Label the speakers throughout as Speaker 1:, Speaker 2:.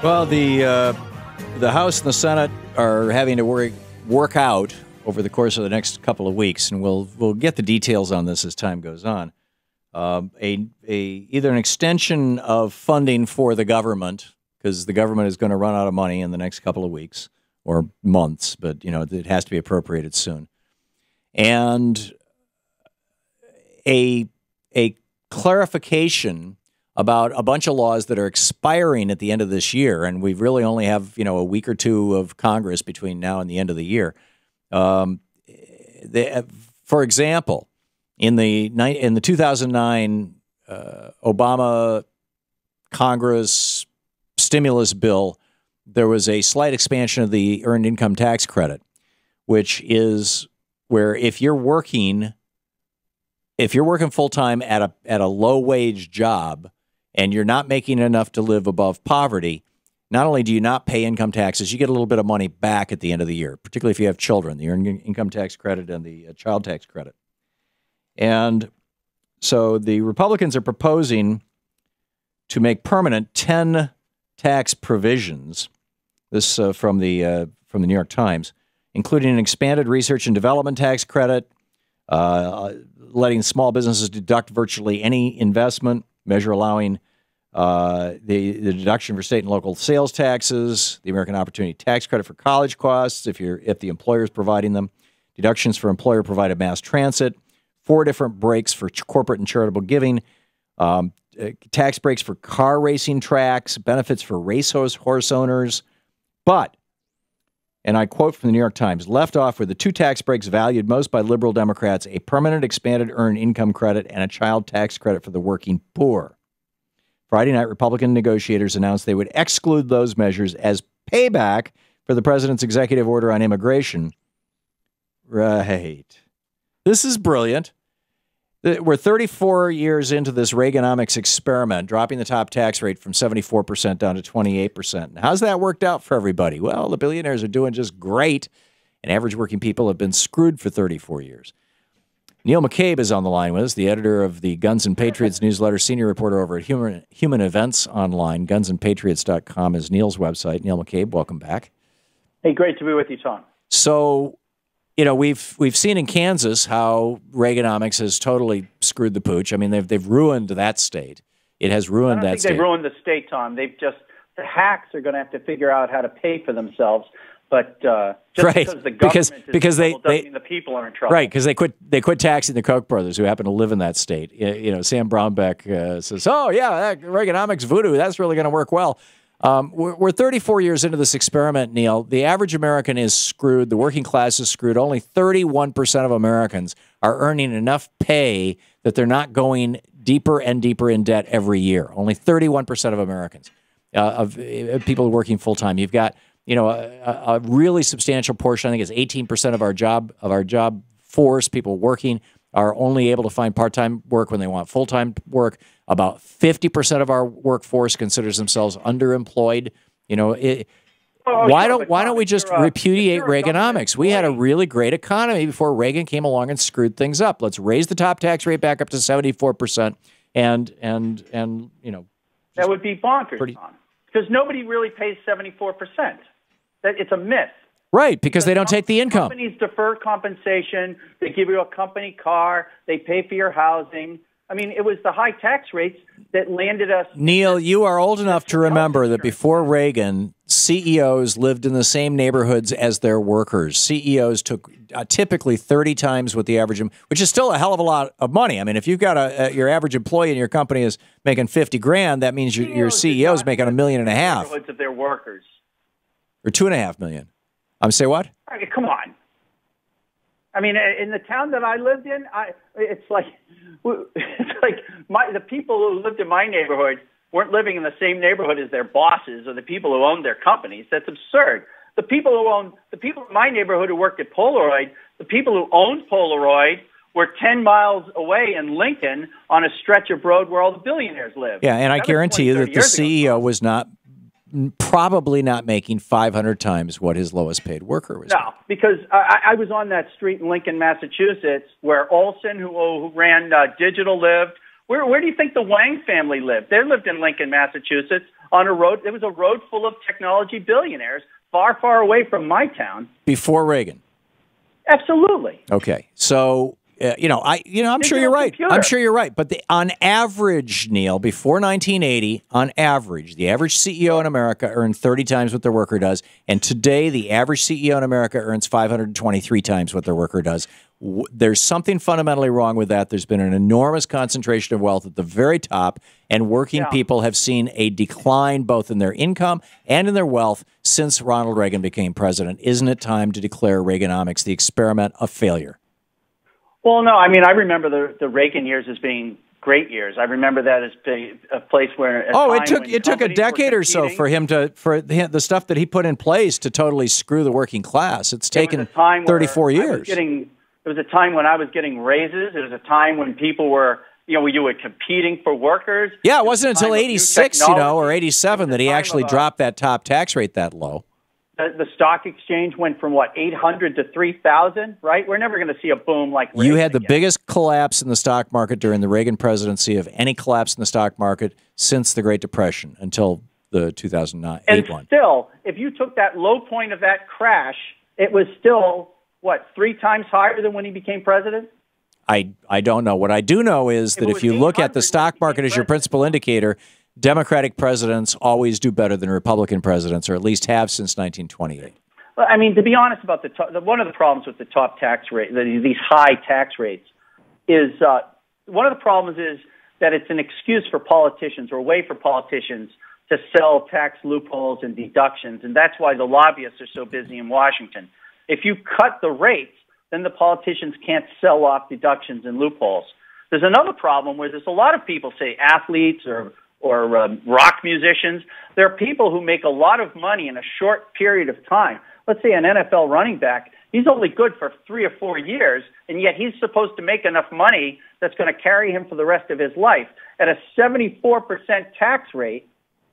Speaker 1: Well, the House and the Senate are having to work out over the course of the next couple of weeks, and we'll get the details on this as time goes on. Either an extension of funding for the government, because the government is going to run out of money in the next couple of weeks or months, but it has to be appropriated soon, and a clarification about a bunch of laws that are expiring at the end of this year, and we really only have a week or two of Congress between now and the end of the year. For example, in the 2009 Obama Congress stimulus bill, there was a slight expansion of the earned income tax credit, which is where if you're working full time at a low wage job, and you're not making enough to live above poverty, not only do you not pay income taxes, you get a little bit of money back at the end of the year, particularly if you have children, the earned income tax credit and the child tax credit. And so the Republicans are proposing to make permanent 10 tax provisions, this from the New York Times, including an expanded research and development tax credit, letting small businesses deduct virtually any investment, measure allowing the deduction for state and local sales taxes, the American Opportunity Tax Credit for college costs if the employer is providing them, deductions for employer-provided mass transit, 4 different breaks for corporate and charitable giving, tax breaks for car racing tracks, benefits for racehorse owners, but, and I quote from the New York Times, left off were the 2 tax breaks valued most by liberal Democrats, a permanent expanded earned income credit and a child tax credit for the working poor. Friday night, Republican negotiators announced they would exclude those measures as payback for the president's executive order on immigration. Right. This is brilliant. We're 34 years into this Reaganomics experiment, dropping the top tax rate from 74% down to 28%. And how's that worked out for everybody? Well, the billionaires are doing just great, and average working people have been screwed for 34 years. Neil McCabe is on the line with us, the editor of the Guns and Patriots newsletter, senior reporter over at Human Events Online. Gunsandpatriots.com is Neil's website. Neil McCabe, welcome back.
Speaker 2: Hey, great to be with you, Tom.
Speaker 1: So, we've seen in Kansas how Reaganomics has totally screwed the pooch. I mean, they've ruined that state. It has ruined that state.
Speaker 2: They've ruined the state, Tom. The hacks are going to have to figure out how to pay for themselves. But just
Speaker 1: right.
Speaker 2: because the government is in trouble doesn't mean the people are in trouble.
Speaker 1: Right, because they quit taxing the Koch brothers who happen to live in that state. Sam Brownback says, "Oh yeah, that Reaganomics voodoo, that's really going to work well." We're 34 years into this experiment, Neil. The average American is screwed. The working class is screwed. Only 31% of Americans are earning enough pay that they're not going deeper and deeper in debt every year. Only 31% of Americans, of people working full time. You've got a really substantial portion. I think it's 18% of our job force. People working are only able to find part-time work when they want full-time work. About 50% of our workforce considers themselves underemployed. Why don't we just repudiate Reaganomics? We had a really great economy before Reagan came along and screwed things up. Let's raise the top tax rate back up to 74%, and
Speaker 2: that would be bonkers, Tom, because nobody really pays 74%. It's a myth.
Speaker 1: Right, because they don't take the income.
Speaker 2: Companies defer compensation. They give you a company car. They pay for your housing. I mean, it was the high tax rates that landed us.
Speaker 1: Neil, you are old enough to remember that before Reagan, CEOs lived in the same neighborhoods as their workers. CEOs took typically 30 times what the average, which is still a hell of a lot of money. I mean, if you've got your average employee in your company is making $50,000, that means your CEO is making $1.5 million.
Speaker 2: Neighborhoods of their workers.
Speaker 1: Or $2.5 million. Say what?
Speaker 2: I mean, come on. I mean, in the town that I lived in, it's like the people who lived in my neighborhood weren't living in the same neighborhood as their bosses or the people who owned their companies. That's absurd. The people in my neighborhood who worked at Polaroid, the people who owned Polaroid were 10 miles away in Lincoln on a stretch of road where all the billionaires live.
Speaker 1: Yeah, and I guarantee you that the CEO was probably not making 500 times what his lowest paid worker was.
Speaker 2: No, because I was on that street in Lincoln, Massachusetts, where Olson, who ran Digital, lived. Where do you think the Wang family lived? They lived in Lincoln, Massachusetts. on a road. There was a road full of technology billionaires, far, far away from my town.
Speaker 1: Before Reagan.
Speaker 2: Absolutely.
Speaker 1: Okay, so I'm sure you're right.
Speaker 2: Computer.
Speaker 1: I'm sure you're right. But on average, Neil, before 1980, on average, the average CEO in America earned 30 times what their worker does, and today the average CEO in America earns 523 times what their worker does. There's something fundamentally wrong with that. There's been an enormous concentration of wealth at the very top, and working people have seen a decline both in their income and in their wealth since Ronald Reagan became president. Isn't it time to declare Reaganomics, the experiment, a failure?
Speaker 2: Well, no. I mean, I remember the Reagan years as being great years. I remember that as being a place where
Speaker 1: it took a decade or so for the stuff that he put in place to totally screw the working class. It's taken 34 years.
Speaker 2: There was a time when I was getting raises. There was a time when people were, you were competing for workers.
Speaker 1: Yeah, it wasn't until 86, or 87 that he actually dropped that top tax rate that low.
Speaker 2: The stock exchange went from, 800 to 3,000, right? We're never going to see a boom like Reagan.
Speaker 1: You had the biggest collapse in the stock market during the Reagan presidency of any collapse in the stock market since the Great Depression until the 2008 one.
Speaker 2: And still, if you took that low point of that crash, it was still, 3 times higher than when he became president?
Speaker 1: I don't know. What I do know is that if you look at the stock market as your principal indicator, Democratic presidents always do better than Republican presidents, or at least have since 1928.
Speaker 2: Well, I mean, to be honest about one of the problems with the top tax rate, these high tax rates, is one of the problems is that it's an excuse for politicians, or a way for politicians to sell tax loopholes and deductions, and that's why the lobbyists are so busy in Washington. If you cut the rates, then the politicians can't sell off deductions and loopholes. There's another problem where there's a lot of people, say athletes or rock musicians. There are people who make a lot of money in a short period of time. Let's say an NFL running back, he's only good for 3 or 4 years, and yet he's supposed to make enough money that's going to carry him for the rest of his life. At a 74% tax rate,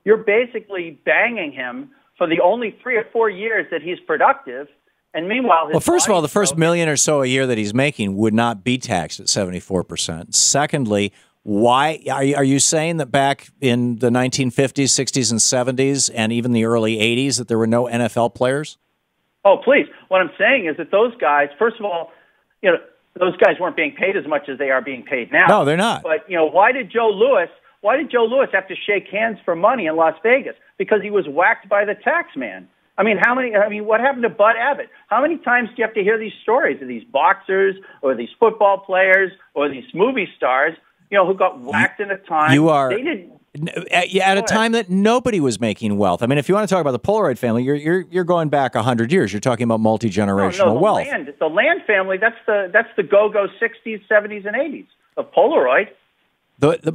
Speaker 2: you're basically banging him for the only 3 or 4 years that he's productive. And meanwhile,
Speaker 1: first of all, the first million or so a year that he's making would not be taxed at 74%. Secondly, why are you saying that back in the 1950s, 60s, and 70s, and even the early 80s, that there were no NFL players?
Speaker 2: Oh, please. What I'm saying is that those guys, first of all, those guys weren't being paid as much as they are being paid now.
Speaker 1: No, they're not.
Speaker 2: But, why did Joe Louis have to shake hands for money in Las Vegas? Because he was whacked by the tax man. I mean, what happened to Bud Abbott? How many times do you have to hear these stories of these boxers or these football players or these movie stars, who got whacked in a time?
Speaker 1: At a time that nobody was making wealth. I mean, if you want to talk about the Polaroid family, you're going back 100 years. You're talking about multi-generational wealth.
Speaker 2: The Land family, that's the go-go 60s, 70s, and 80s of Polaroid.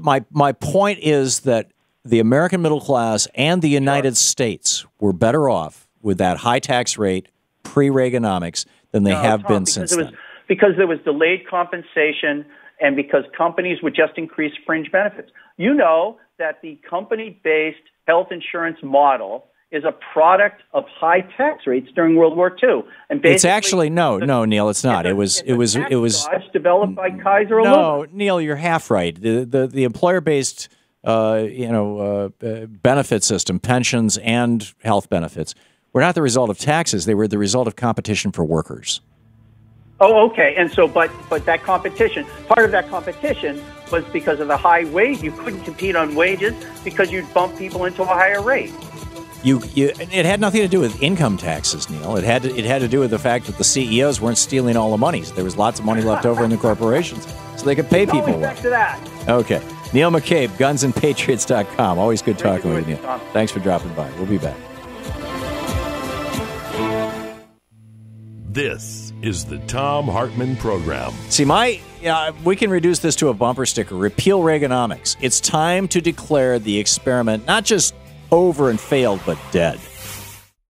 Speaker 1: My point is that the American middle class and the United States were better off with that high tax rate pre-Reaganomics than they have been since then.
Speaker 2: Because there was delayed compensation, and because companies would just increase fringe benefits. You know that the company-based health insurance model is a product of high tax rates during World War II. And
Speaker 1: it's actually no, Neil, it's not. It was
Speaker 2: developed by Kaiser Aluminum.
Speaker 1: No, Neil, you're half right. The employer-based benefit system, pensions and health benefits, were not the result of taxes. They were the result of competition for workers.
Speaker 2: Oh, okay. And so, but that competition, part of that competition was because of the high wage. You couldn't compete on wages because you'd bump people into a higher rate.
Speaker 1: It had nothing to do with income taxes, Neil. It had to do with the fact that the CEOs weren't stealing all the money. So there was lots of money left over in the corporations, so they could pay people well.
Speaker 2: Back to that.
Speaker 1: Okay. Neil McCabe, gunsandpatriots.com. Always good talking with you, Neil.
Speaker 2: Tom.
Speaker 1: Thanks for dropping by. We'll be back.
Speaker 3: This is the Thom Hartmann Program.
Speaker 1: See, we can reduce this to a bumper sticker. Repeal Reaganomics. It's time to declare the experiment not just over and failed, but dead.